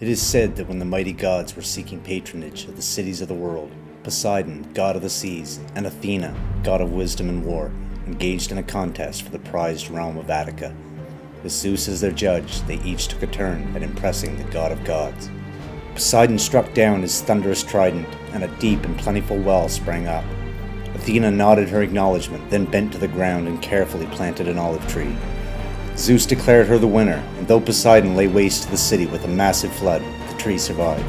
It is said that when the mighty gods were seeking patronage of the cities of the world, Poseidon, god of the seas, and Athena, god of wisdom and war, engaged in a contest for the prized realm of Attica. With Zeus as their judge, they each took a turn at impressing the god of gods. Poseidon struck down his thunderous trident, and a deep and plentiful well sprang up. Athena nodded her acknowledgement, then bent to the ground and carefully planted an olive tree. Zeus declared her the winner, and though Poseidon lay waste to the city with a massive flood, the tree survived.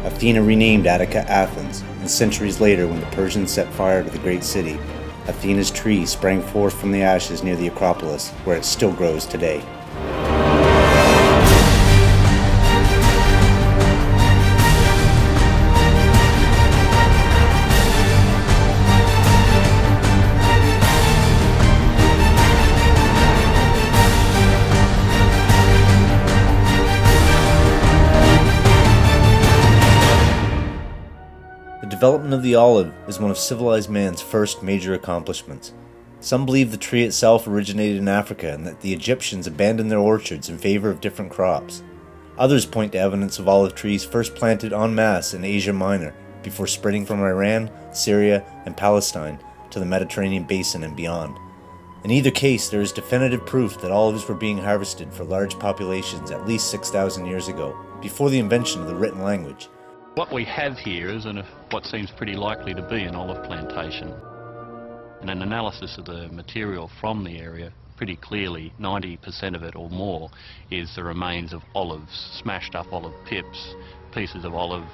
Athena renamed Attica Athens, and centuries later when the Persians set fire to the great city, Athena's tree sprang forth from the ashes near the Acropolis, where it still grows today. The development of the olive is one of civilized man's first major accomplishments. Some believe the tree itself originated in Africa and that the Egyptians abandoned their orchards in favor of different crops. Others point to evidence of olive trees first planted en masse in Asia Minor before spreading from Iran, Syria, and Palestine to the Mediterranean basin and beyond. In either case, there is definitive proof that olives were being harvested for large populations at least 6,000 years ago, before the invention of the written language. What we have here is what seems pretty likely to be an olive plantation. And an analysis of the material from the area, pretty clearly 90% of it or more is the remains of olives, smashed up olive pips, pieces of olive,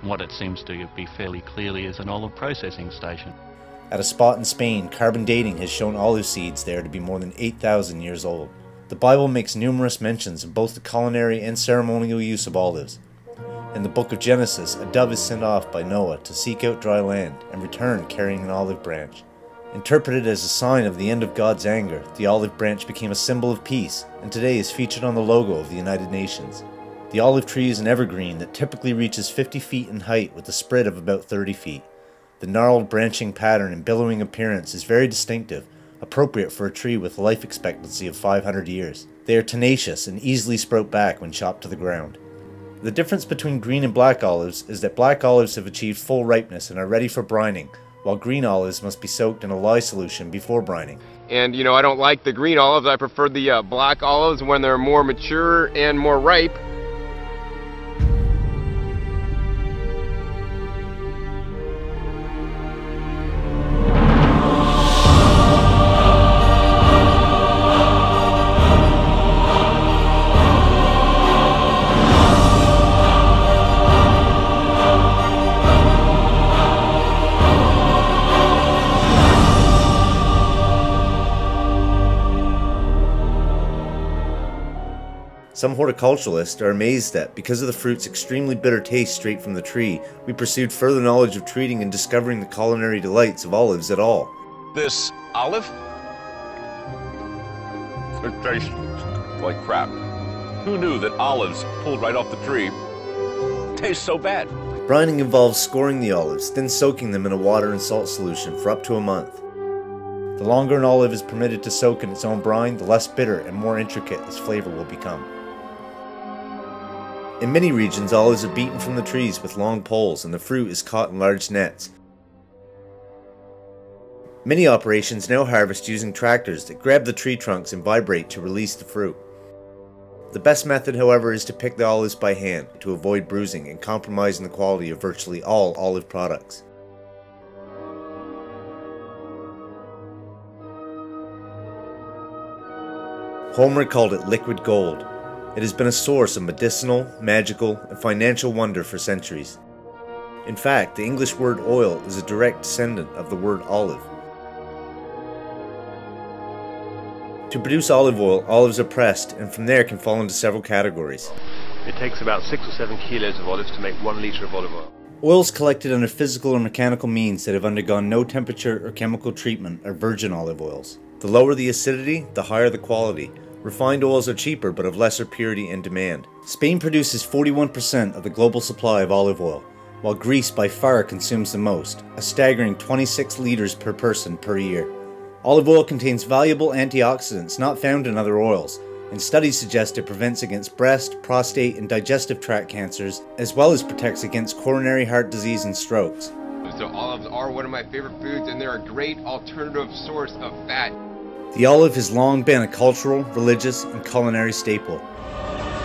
what it seems to be fairly clearly is an olive processing station. At a spot in Spain, carbon dating has shown olive seeds there to be more than 8,000 years old. The Bible makes numerous mentions of both the culinary and ceremonial use of olives. In the book of Genesis, a dove is sent off by Noah to seek out dry land and return carrying an olive branch. Interpreted as a sign of the end of God's anger, the olive branch became a symbol of peace and today is featured on the logo of the United Nations. The olive tree is an evergreen that typically reaches 50 feet in height with a spread of about 30 feet. The gnarled branching pattern and billowing appearance is very distinctive, appropriate for a tree with a life expectancy of 500 years. They are tenacious and easily sprout back when chopped to the ground. The difference between green and black olives is that black olives have achieved full ripeness and are ready for brining, while green olives must be soaked in a lye solution before brining. And you know, I don't like the green olives, I prefer the black olives when they're more mature and more ripe. Some horticulturalists are amazed that, because of the fruit's extremely bitter taste straight from the tree, we pursued further knowledge of treating and discovering the culinary delights of olives at all. This olive? It tastes like crap. Who knew that olives pulled right off the tree taste so bad? Brining involves scoring the olives, then soaking them in a water and salt solution for up to a month. The longer an olive is permitted to soak in its own brine, the less bitter and more intricate its flavor will become. In many regions, olives are beaten from the trees with long poles and the fruit is caught in large nets. Many operations now harvest using tractors that grab the tree trunks and vibrate to release the fruit. The best method, however, is to pick the olives by hand to avoid bruising and compromising the quality of virtually all olive products. Homer called it liquid gold. It has been a source of medicinal, magical, and financial wonder for centuries. In fact, the English word oil is a direct descendant of the word olive. To produce olive oil, olives are pressed and from there can fall into several categories. It takes about 6 or 7 kilos of olives to make 1 litre of olive oil. Oils collected under physical or mechanical means that have undergone no temperature or chemical treatment are virgin olive oils. The lower the acidity, the higher the quality. Refined oils are cheaper but of lesser purity and demand. Spain produces 41% of the global supply of olive oil, while Greece by far consumes the most, a staggering 26 liters per person per year. Olive oil contains valuable antioxidants not found in other oils, and studies suggest it prevents against breast, prostate, and digestive tract cancers, as well as protects against coronary heart disease and strokes. So olives are one of my favorite foods, and they're a great alternative source of fat. The olive has long been a cultural, religious, and culinary staple.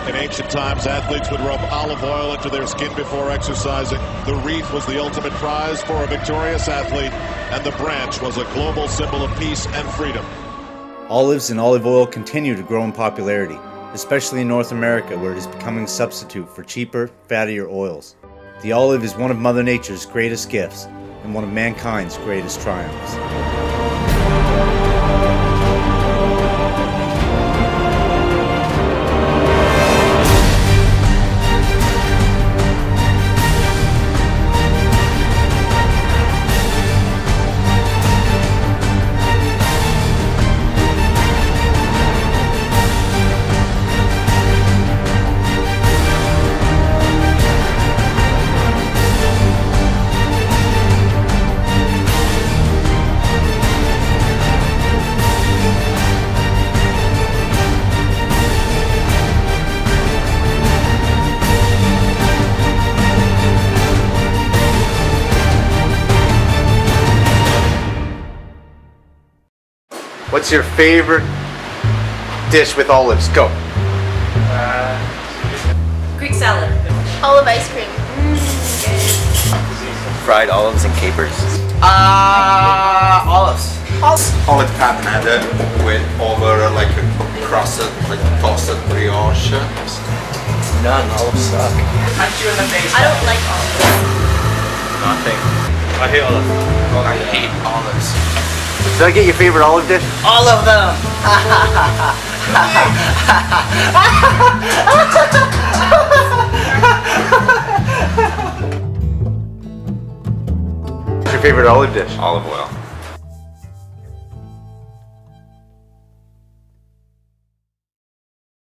In ancient times, athletes would rub olive oil into their skin before exercising. The wreath was the ultimate prize for a victorious athlete, and the branch was a global symbol of peace and freedom. Olives and olive oil continue to grow in popularity, especially in North America, where it is becoming a substitute for cheaper, fattier oils. The olive is one of Mother Nature's greatest gifts and one of mankind's greatest triumphs. What's your favorite dish with olives? Go. Greek salad. Olive ice cream. Fried olives and capers. Olives. Olive tapenade with over like a crusted, like toasted brioche. None, olives suck. Punch you in the face. I don't like olives. Nothing. I hate olives. I hate olives. Did I get your favorite olive dish? All of them. What's your favorite olive dish? Olive oil.